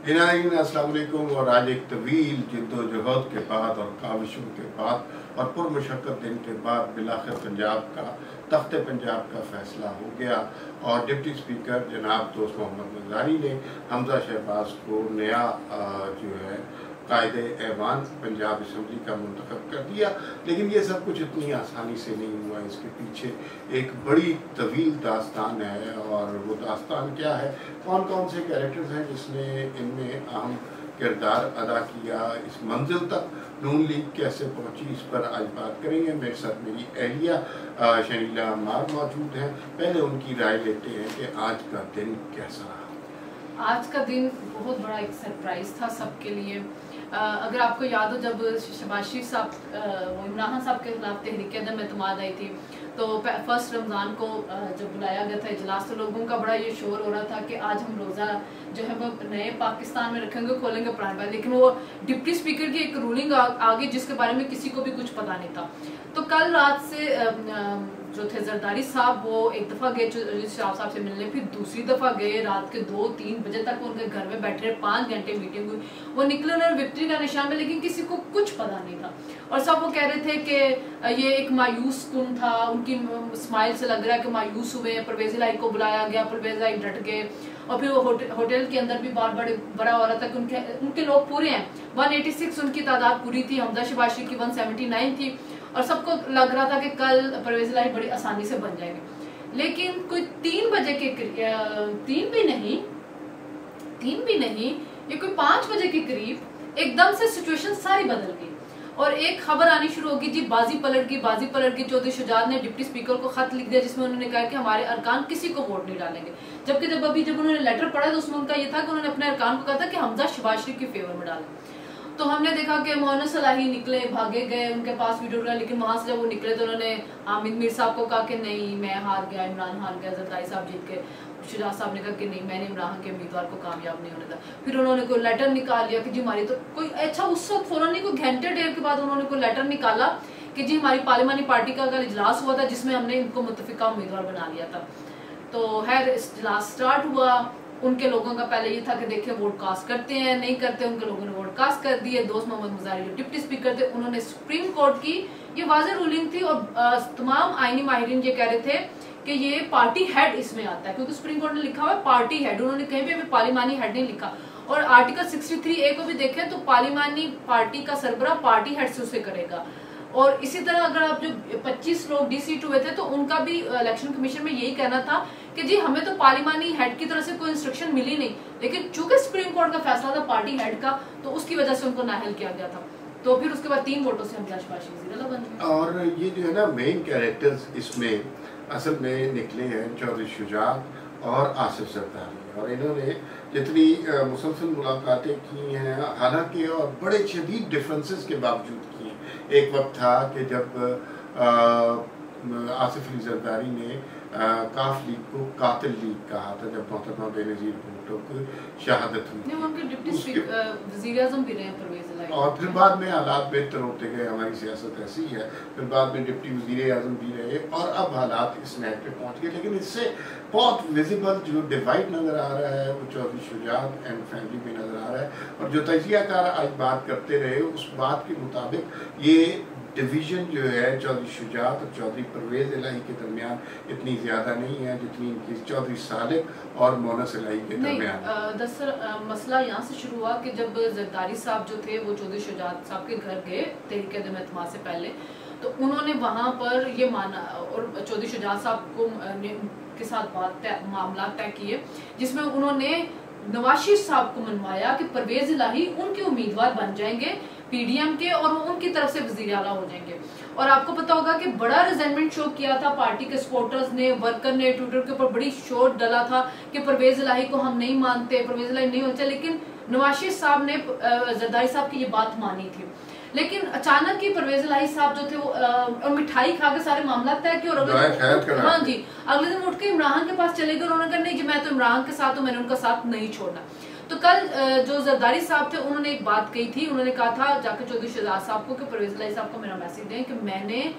अस्सलाम वालेकुम। और आज एक तवील जद्दोजहद के बाद और काविशों के बाद और पुरमशक्क़त दिन के बाद बिलाखिर पंजाब का तख्ते पंजाब का फैसला हो गया और डिप्टी स्पीकर जनाब दोस्त मोहम्मद मज़ारी ने हमजा शहबाज को नया जो है कायदे ऐवान पंजाब असम्बली का मुंतखब कर दिया। लेकिन ये सब कुछ इतनी आसानी से नहीं हुआ, इसके पीछे एक बड़ी तवील दास्तान है। और वो दास्तान क्या है, कौन कौन से कैरेक्टर्स हैं जिसने इनमें अहम किरदार अदा किया, इस मंजिल तक नून लीग कैसे पहुंची, इस पर आज बात करेंगे। मेरे साथ मेरी अहलिया शनीला अम्मार मौजूद हैं। पहले उनकी राय लेते हैं कि आज का दिन कैसा रहा। आज का दिन बहुत बड़ा एक सरप्राइज था सबके लिए। अगर आपको याद हो, जब शहबाज शरीफ साहब इमरान खान साहब के खिलाफ तहरीक अदम एतमाद आई थी, तो फर्स्ट रमज़ान को जब बुलाया गया था इजलास, तो लोगों का बड़ा ये शोर हो रहा था कि आज हम रोज़ा जो है वो नए पाकिस्तान में रखेंगे, खोलेंगे पुराने बार। लेकिन वो डिप्टी स्पीकर की एक रूलिंग आ गई जिसके बारे में किसी को भी कुछ पता नहीं था। तो कल रात से जो थे जरदारी साहब, वो एक दफ़ा गए शराब साहब से मिलने, फिर दूसरी दफ़ा गए रात के 2-3 बजे तक उनके घर में बैठे रहे, 5 घंटे मीटिंग हुई। वो निकले, उन्होंने विक्ट्री का निशान में, लेकिन किसी को कुछ पता नहीं था। और सब वो कह रहे थे कि ये एक मायूस कुन था, उनकी स्माइल से लग रहा है कि मायूस हुए हैं। परवेज़ इलाही को बुलाया गया, परवेज़ इलाही डट गए। और फिर वो होटल के अंदर भी बार बार बड़ा हो रहा था कि उनके लोग पूरे हैं। 186 उनकी तादाद पूरी थी, हमजा शहबाज की 179 थी। और सबको लग रहा था कि कल परवेज़ इलाही बड़ी आसानी से बन जाएंगे। लेकिन कोई 3 बजे के 3 भी नहीं, ये कोई 5 बजे के करीब एकदम से सिचुएशन सारी बदल गई और एक खबर आनी शुरू होगी जी, बाजी पलट गई। चौधरी शुजात ने डिप्टी स्पीकर को खत लिख दिया जिसमें उन्होंने कहा कि हमारे अरकान किसी को वोट नहीं डालेंगे। जबकि जब उन्होंने लेटर पढ़ा तो उसमें उनका ये था कि उन्होंने अपने अरकान को कहा था कि हमजा शहबाज शरीफ के फेवर में डालें। तो हमने देखा कि मोहन सलाही निकले, भागे गए, उनके पास वीडियो रहा। लेकिन वहां से जब वो निकले तो उन्होंने हामिद मीर साहब को कहा कि नहीं, मैं हार गया, इमरान हार गया। जरदारी साहब जीत गए। शुजात साहब ने कहा कि नहीं, मैंने इमरान के उम्मीदवार को कामयाब नहीं होने दिया। फिर उन्होंने कोई लेटर निकाल लिया कि जी हमारी तो कोई अच्छा, उस वक्त फौरन नहीं, कोई घंटे डेढ़ के बाद उन्होंने कोई लेटर निकाला कि जी हमारी पार्लिमानी पार्टी का कल इजलास हुआ था जिसमें हमने इनको मुतफिका उम्मीदवार बना लिया था। तो खैर इजलास स्टार्ट हुआ। उनके लोगों का पहले ये था कि देखिए वोट कास्ट करते हैं, नहीं करते। उनके लोगों ने वोट कास्ट कर दिए। दोस्त मोहम्मद मज़ारी जो डिप्टी स्पीकर थे, उन्होंने सुप्रीम कोर्ट की ये वाज़ेह रूलिंग थी और तमाम आईनी माहिरीन ये कह रहे थे कि ये पार्टी हेड इसमें आता है, क्योंकि सुप्रीम कोर्ट ने लिखा हुआ है पार्टी हेड। उन्होंने कहीं भी पार्लिमानी हेड नहीं लिखा। और आर्टिकल 63A को भी देखें तो पार्लिमानी पार्टी का सरबरा पार्टी हेड से उसे करेगा। और इसी तरह अगर आप जो 25 लोग डी-सीट हुए थे तो उनका भी इलेक्शन कमीशन में यही कहना था कि जी हमें तो पार्लिमानी हेड की तरफ से कोई इंस्ट्रक्शन मिली नहीं, लेकिन चूंकि सुप्रीम कोर्ट का फैसला था पार्टी हेड का, तो उसकी वजह से उनको नाअहल किया गया था। तो फिर उसके बाद 3 वोटों से हमजा शहबाज शरीफ वज़ीर आला बन गए। और ये जो है ना, मेन कैरेक्टर्स इसमें असल में निकले हैं चौधरी शुजात और आसिफ जरदारी। और इन्होंने जितनी मुसलसल मुलाकातें की हैं, हालांकि और बड़े शदीद डिफरेंसेस के बावजूद की हैं। एक वक्त था कि जब आसिफ अली जरदारी ने काफ लीग को कातिल लीग कहा था, जब मोहतरमा बेनज़ीर भुट्टो की शहादत हुई। और फिर बाद में हालात बेहतर होते गए, हमारी सियासत ऐसी है। फिर बाद में डिप्टी वज़ीर आज़म भी रहे और अब हालात इस नहज पे पहुँच गए। लेकिन इससे बहुत विजिबल जो डिवाइड नज़र आ रहा है वो चौधरी शुजात एंड फैमिली में नज़र आ रहा है। और जो तजियाकार आज बात करते रहे, उस बात के मुताबिक ये डिवीजन जो है चौधरी शुजात और चौधरी परवेज़ इलाही के दरमियान इतनी ज़्यादा नहीं है जितनी इनकी चौधरी सालिक और मोनस इलाही के दरमियान। दरअसल मसला यहाँ से शुरू हुआ कि जब जरदारी साहब जो थे वो चौधरी शुजात साहब के घर गए तहरीक अदम एतमाद से पहले, तो उन्होंने वहाँ पर ये माना और चौधरी शुजात साहब को के साथ मामला तय किए, जिसमें उन्होंने नवाज शरीफ साहब को मनवाया कि परवेज़ इलाही उनके उम्मीदवार बन जाएंगे पीडीएम के और वो उनकी तरफ से वज़ीर आला हो जाएंगे। और आपको पता होगा कि बड़ा रिजेंटमेंट शो किया था पार्टी के सपोर्टर्स ने, वर्कर ने ट्विटर के ऊपर बड़ी शोर डाला था कि परवेज़ इलाही को हम नहीं मानते, परवेज़ इलाही नहीं होते। लेकिन नवाज शरीफ साहब ने जरदारी साहब की ये बात मानी थी। लेकिन अचानक ही परवेज़ इलाही साहब जो थे वो और मिठाई खा के सारे मामला तय किए। और हाँ जी, अगले दिन उठ के इमरान के पास चले गए। उन्होंने कहा नहीं जी मैं तो इमरान के साथ हूँ, मैंने उनका साथ नहीं छोड़ना। तो कल जो जरदारी साहब थे उन्होंने एक बात कही थी, उन्होंने कहा था जाकर चौधरी शुजात साहब को कि परवेज़ इलाही साहब को मेरा मैसेज दें कि मैंने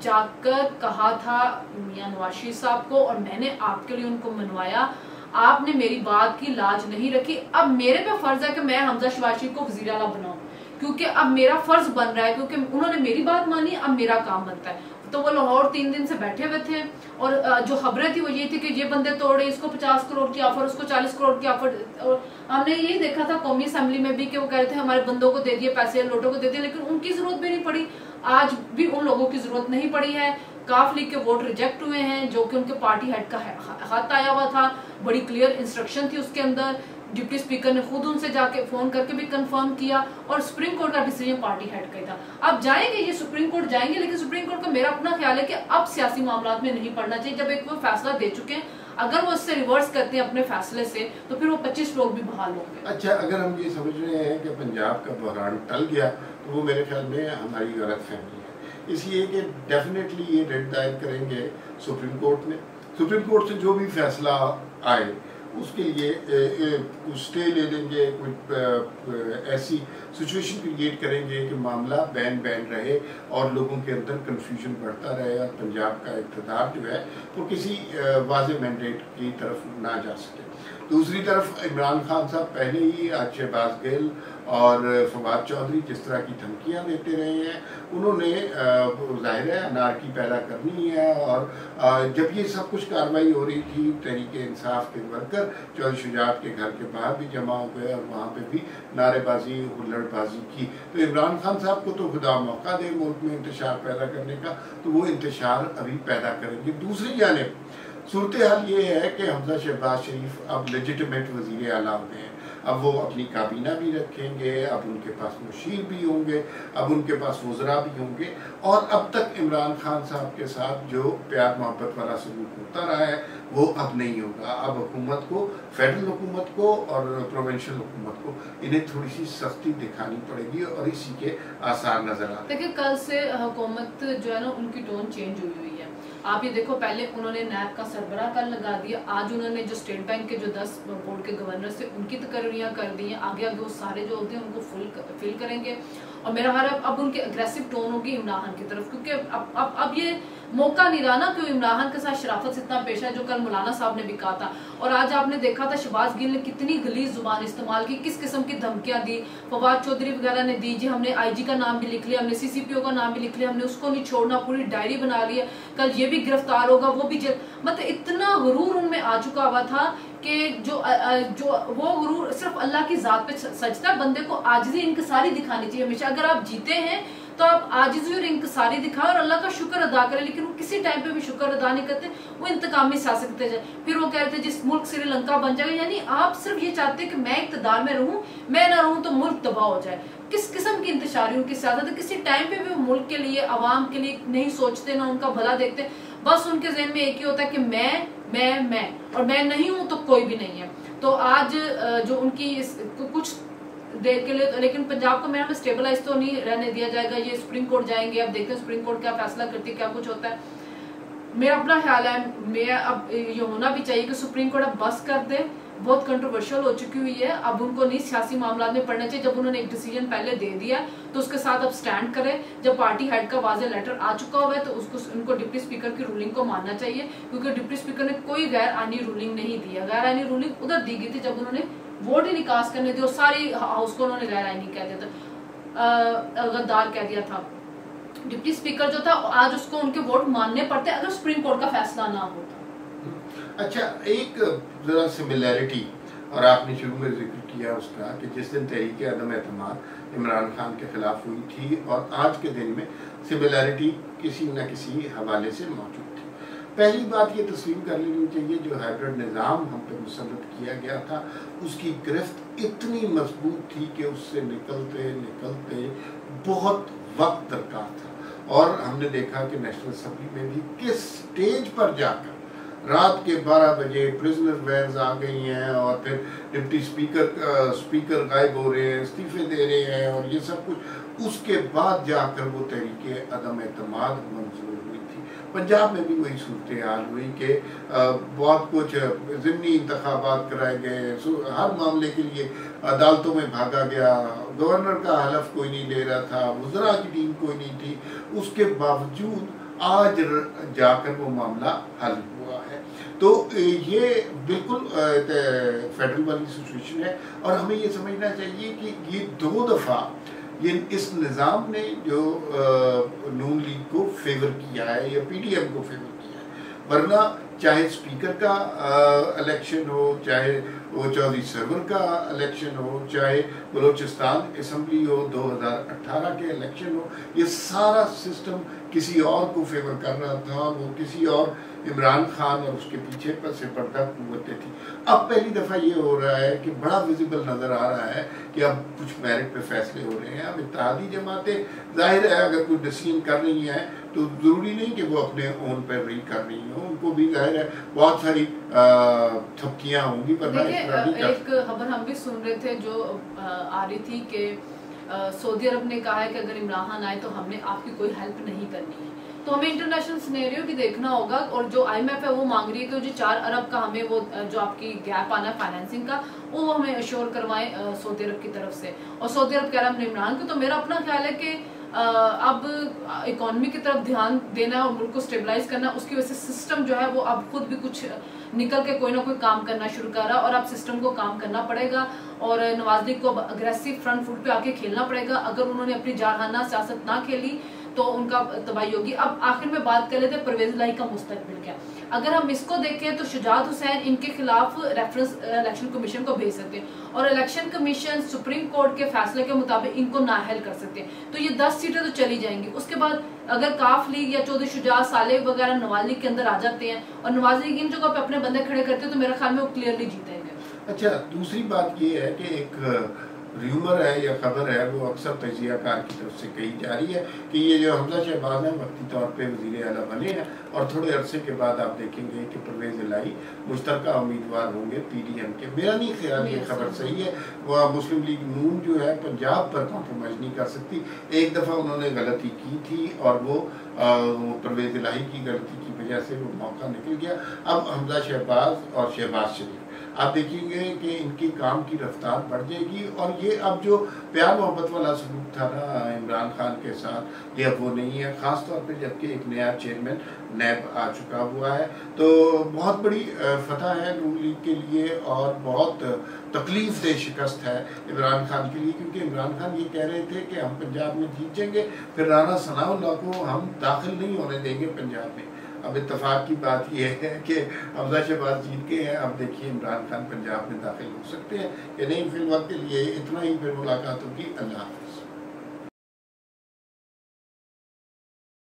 जाकर कहा था मियां नवाज शरीफ साहब को और मैंने आपके लिए उनको मनवाया, आपने मेरी बात की लाज नहीं रखी। अब मेरे पे फर्ज है कि मैं हमजा शहबाज शरीफ को वज़ीर आला बनाऊं, क्योंकि अब मेरा फर्ज बन रहा है, क्योंकि उन्होंने मेरी बात मानी, अब मेरा काम बनता है। तो वो लाहौर 3 दिन से बैठे हुए थे और जो खबरें थी वो ये थी कि ये बंदे तोड़े, इसको 50 करोड़ की ऑफर, उसको 40 करोड़ की ऑफर। और हमने यही देखा था कौमी असेंबली में भी कि वो कह रहे थे हमारे बंदों को दे दिए पैसे, लोटों को दे दिए, लेकिन उनकी जरूरत भी नहीं पड़ी। आज भी उन लोगों की जरूरत नहीं पड़ी है। काफ लीग के वोट रिजेक्ट हुए हैं, जो कि उनके पार्टी हेड का खत आया हुआ था, बड़ी क्लियर इंस्ट्रक्शन थी उसके अंदर। डिप्टी स्पीकर ने खुद उनसे जाके फोन करके भी कंफर्म किया और सुप्रीम कोर्ट का डिसीजन पार्टी हेड का ही था। अब जाएंगे ये सुप्रीम कोर्ट जाएंगे, लेकिन सुप्रीम कोर्ट का मेरा अपना ख्याल है कि अब सियासी मामला में नहीं पड़ना चाहिए। जब एक वो फैसला दे चुके हैं, अगर वो इससे रिवर्स करते हैं अपने फैसले से, तो फिर वो 25 लोग भी बहाल होंगे। अच्छा, अगर हम ये समझ रहे हैं कि पंजाब का बहरान टल गया, तो वो मेरे ख्याल में हमारी गलत फहमी है। इसलिए कि डेफिनेटली ये रेट दायर करेंगे सुप्रीम कोर्ट में। सुप्रीम कोर्ट से जो भी फैसला आए उसके लिए कुछ स्टे ले लेंगे, कुछ ऐसी सिचुएशन क्रिएट करेंगे कि मामला बैन रहे और लोगों के अंदर कंफ्यूजन बढ़ता रहे और पंजाब का इक़्तिदार जो है वो किसी वाज़ेह मैंडेट की तरफ ना जा सके। दूसरी तरफ इमरान खान साहब पहले ही आज शहबाज गिल और फवाद चौधरी जिस तरह की धमकियां देते रहे हैं, उन्होंने जाहिर है अनारकी पैदा करनी है। और जब ये सब कुछ कार्रवाई हो रही थी, तहरीके इंसाफ के वर्कर चौधरी शुजात के घर के बाहर भी जमा हो गए और वहाँ पे भी नारेबाजी हुल्लड़बाजी की। तो इमरान खान साहब को तो खुदा मौका दे मुल्क में इंतशार पैदा करने का, तो वो इंतशार अभी पैदा करेंगे। दूसरी जानिब सूरत हाल ये है कि हमजा शहबाज शरीफ अब लेजिटिमेट वज़ीर आला हो गए हैं। अब वो अपनी काबीना भी रखेंगे, अब उनके पास मुशीर भी होंगे, अब उनके पास वज़रा भी होंगे। और अब तक इमरान खान साहब के साथ जो प्यार मोहब्बत वाला सलूक होता रहा है वो अब नहीं होगा। अब हुकूमत को, फेडरल हुकूमत को और प्रोविंशियल हुकूमत को, इन्हें थोड़ी सी सख्ती दिखानी पड़ेगी और इसी के आसार नजर आते हैं। देखिए, कल से हुकूमत जो है ना, उनकी टोन चेंज हुई है। आप ये देखो, पहले उन्होंने नैब का सरबराह कल लगा दिया, आज उन्होंने जो स्टेट बैंक के जो 10 बोर्ड के गवर्नर से उनकी तकरीरियाँ कर दी हैं। आगे वो सारे जो होते हैं उनको फिल करेंगे और मेरा ख्याल है अब उनके अग्रेसिव टोन होगी इमरान की तरफ, क्योंकि अब ये मौका नहीं रहा ना कि इमरान के साथ शराफत से इतना पेश है, जो कल मौलाना साहब ने भी कहा था। और आज आपने देखा था शहबाज गिल ने कितनी गलीज जुबान इस्तेमाल की, किस किस्म की धमकियां दी। फवाद चौधरी वगैरह ने दी, जी हमने IG का नाम भी लिख लिया, हमने CCPO का नाम भी लिख लिया, हमने उसको नहीं छोड़ना, पूरी डायरी बना ली है, कल ये भी गिरफ्तार होगा, वो भी मतलब इतना गुरूर उनमें आ चुका हुआ था कि जो वो गुरूर सिर्फ अल्लाह की जात पे सजता है। बंदे को आजिज़ी इंकिसारी दिखानी चाहिए हमेशा। अगर आप जीते हैं तो आप आजिज़ी और इंकिसारी दिखाएं और अल्लाह का शुक्र अदा करें, लेकिन वो किसी टाइम पे भी शुक्र अदा नहीं करते, वो इंतकामी सियासत करते जाए। फिर वो कहते हैं जिस मुल्क श्रीलंका बन जाएगा, यानी आप सिर्फ ये चाहते हैं कि मैं इक़्तिदार में रहूं, मैं ना रहूं तो मुल्क तबाह हो जाए। किस किस्म की इंतशारी उनकी सियासत है। किसी टाइम पे भी मुल्क के लिए, आवाम के लिए नहीं सोचते, ना उनका भला देखते। बस उनके ज़हन में एक ही होता है कि मैं और मैं नहीं हूं तो कोई भी नहीं है। तो आज जो उनकी कुछ देर के लिए, लेकिन पंजाब को मेरा स्टेबलाइज तो नहीं रहने दिया जाएगा। ये सुप्रीम कोर्ट जाएंगे, अब देखते हैं सुप्रीम कोर्ट क्या फैसला करती है, क्या कुछ होता है। मेरा अपना ख्याल है, मैं अब ये होना भी चाहिए कि सुप्रीम कोर्ट अब बस कर दे, बहुत कंट्रोवर्शियल हो चुकी हुई है। अब उनको नहीं सियासी मामला में पड़ना चाहिए। जब उन्होंने एक डिसीजन पहले दे दिया तो उसके साथ अब स्टैंड करें। जब पार्टी हेड का वाज़ेह लेटर आ चुका हुआ है तो उनको डिप्टी स्पीकर की रूलिंग को मानना चाहिए, क्योंकि डिप्टी स्पीकर ने कोई गैर आईनी रूलिंग नहीं दी है। गैर आईनी रूलिंग उधर दी गई थी जब उन्होंने वोट ही निकास करने दी और सारी हाउस को उन्होंने गैर आईनी कह दिया था, गद्दार कह दिया था। डिप्टी स्पीकर जो था, आज उसको उनके वोट मानने पड़ते अगर सुप्रीम कोर्ट का फैसला ना होता। अच्छा, एक जरा सिमिलैरिटी, और आपने शुरू में जिक्र किया उसका कि जिस दिन तहरीक अदम एतमाद इमरान खान के खिलाफ हुई थी और आज के दिन में सिमिलैरिटी किसी न किसी हवाले से मौजूद थी। पहली बात ये तस्लीम कर लेनी चाहिए, जो हाइब्रिड निज़ाम हम पे मुसल्लत किया गया था उसकी गिरफ्त इतनी मजबूत थी कि उससे निकलते निकलते बहुत वक्त दरकार था। और हमने देखा कि नेशनल असम्बली में भी किस स्टेज पर जाकर रात के 12 बजे प्रिजनर वैन्स आ गई हैं और फिर डिप्टी स्पीकर गायब हो रहे हैं, इस्तीफे दे रहे हैं और ये सब कुछ, उसके बाद जाकर वो तहरीके अदम एतमाद मंजूर हुई थी। पंजाब में भी वही सूरत हाल हुई कि बहुत कुछ ज़िमनी इंतखाबात कराए गए, हर मामले के लिए अदालतों में भागा गया, गवर्नर का हलफ कोई नहीं ले रहा था, वज़रा की टीम कोई नहीं थी, उसके बावजूद आज जाकर वो मामला हल हुआ है। तो ये बिल्कुल फेडरल वाली सिचुएशन है और हमें ये समझना चाहिए कि ये 2 दफ़ा ये इस निज़ाम ने जो नून लीग को फेवर किया है या पीडीएम को फेवर किया है, वरना चाहे स्पीकर का इलेक्शन हो, चाहे वो चौधरी सरवर का इलेक्शन हो, चाहे बलोचिस्तान असम्बली हो, 2018 के इलेक्शन हो, ये सारा सिस्टम किसी और को फेवर कर रहा था, वो किसी और इमरान खान और उसके पीछे पर से पर्दा कुव्वतें थी। अब पहली दफ़ा ये हो रहा है कि बड़ा विजिबल नज़र आ रहा है कि अब कुछ मेरिट पे फैसले हो रहे हैं। अब इत्तेहादी जमातें जाहिर है अगर कोई डिसीजन कर रही हैं तो ज़रूरी नहीं कि वो अपने ओन पर भी कर रही हो, उनको भी जाहिर है बहुत सारी थपकियाँ होंगी। पर एक खबर हम भी सुन रहे थे जो आ रही थी कि सऊदी अरब ने कहा है कि अगर इमरान खान आए तो हमने आपकी कोई हेल्प नहीं करनी है। तो हमें इंटरनेशनल सिनेरियो भी देखना होगा और जो IMF है वो मांग रही है कि जो 4 अरब का हमें वो जो आपकी गैप आना है फाइनेंसिंग का वो हमें अश्योर करवाएं सऊदी अरब की तरफ से। और सऊदी अरब कह रहा है इमरान को। तो मेरा अपना ख्याल है कि अब इकोनॉमी की तरफ ध्यान देना है और मुल्क को स्टेबलाइज करना है। उसकी वजह से सिस्टम जो है वो अब खुद भी कुछ निकल के कोई ना कोई काम करना शुरू कर रहा है और अब सिस्टम को काम करना पड़ेगा और नवाज लीग को अब अग्रेसिव फ्रंट फुट पे आके खेलना पड़ेगा। अगर उन्होंने अपनी जारहाना सियासत ना खेली तो उनका तबाही होगी। अब आखिर में बात कर लेते हैं परवेज इलाही का मुस्तकबिल क्या। अगर हम इसको देखें तो शुजात हुसैन इनके खिलाफ रेफरेंस इलेक्शन कमीशन को भेज सकते हैं और इलेक्शन कमीशन सुप्रीम कोर्ट के फैसले के मुताबिक इनको नाअहल कर सकते हैं। तो ये 10 सीटें तो चली जाएंगी। उसके बाद अगर काफ लीग या चौधरी शुजात सालेह वगैरह नवाज लीग के अंदर आ जाते हैं और नवाज लीग इन जगह पे अपने बंदे खड़े करते हैं तो मेरे ख्याल में वो क्लियरली जीतेंगे। अच्छा, दूसरी बात ये है कि एक र्यूमर है या खबर है वो अक्सर तजियाकार की तरफ से कही जा रही है कि ये जो हमजा शहबाज हैं वक्ती तौर पे वज़ीर आला बने हैं और थोड़े अरसे के बाद आप देखेंगे कि परवेज इलाही मुश्तरका उम्मीदवार होंगे PDM के। मेरा नहीं ख्याल ये खबर सही है। वह मुस्लिम लीग नून जो है पंजाब पर कॉम्प्रोमाइज़ नहीं कर सकती। एक दफ़ा उन्होंने गलती की थी और वो परवेज इलाही की गलती की वजह से वो मौका निकल गया। अब हमजा शहबाज और शहबाज शरीफ आप देखिएंगे कि इनकी काम की रफ्तार बढ़ जाएगी और ये अब जो प्यार मोहब्बत वाला सलूक था ना इमरान खान के साथ, ये अब वो नहीं है। ख़ास तौर पे जबकि एक नया चेयरमैन नैब आ चुका हुआ है तो बहुत बड़ी फतह है नून लीग के लिए और बहुत तकलीफ दह शिकस्त है इमरान खान के लिए, क्योंकि इमरान खान ये कह रहे थे कि हम पंजाब में जीत जाएंगे, फिर राना सनाउल्लाह को हम दाखिल नहीं होने देंगे पंजाब में। अब इत्तेफाक की बात यह है कि हमजा शहबाज जीत के हैं। अब देखिए इमरान खान पंजाब में दाखिल हो सकते हैं कि नहीं। फिलहाल के लिए इतना ही, फिर मुलाकात होगी। अल्लाह हाफ़िज़।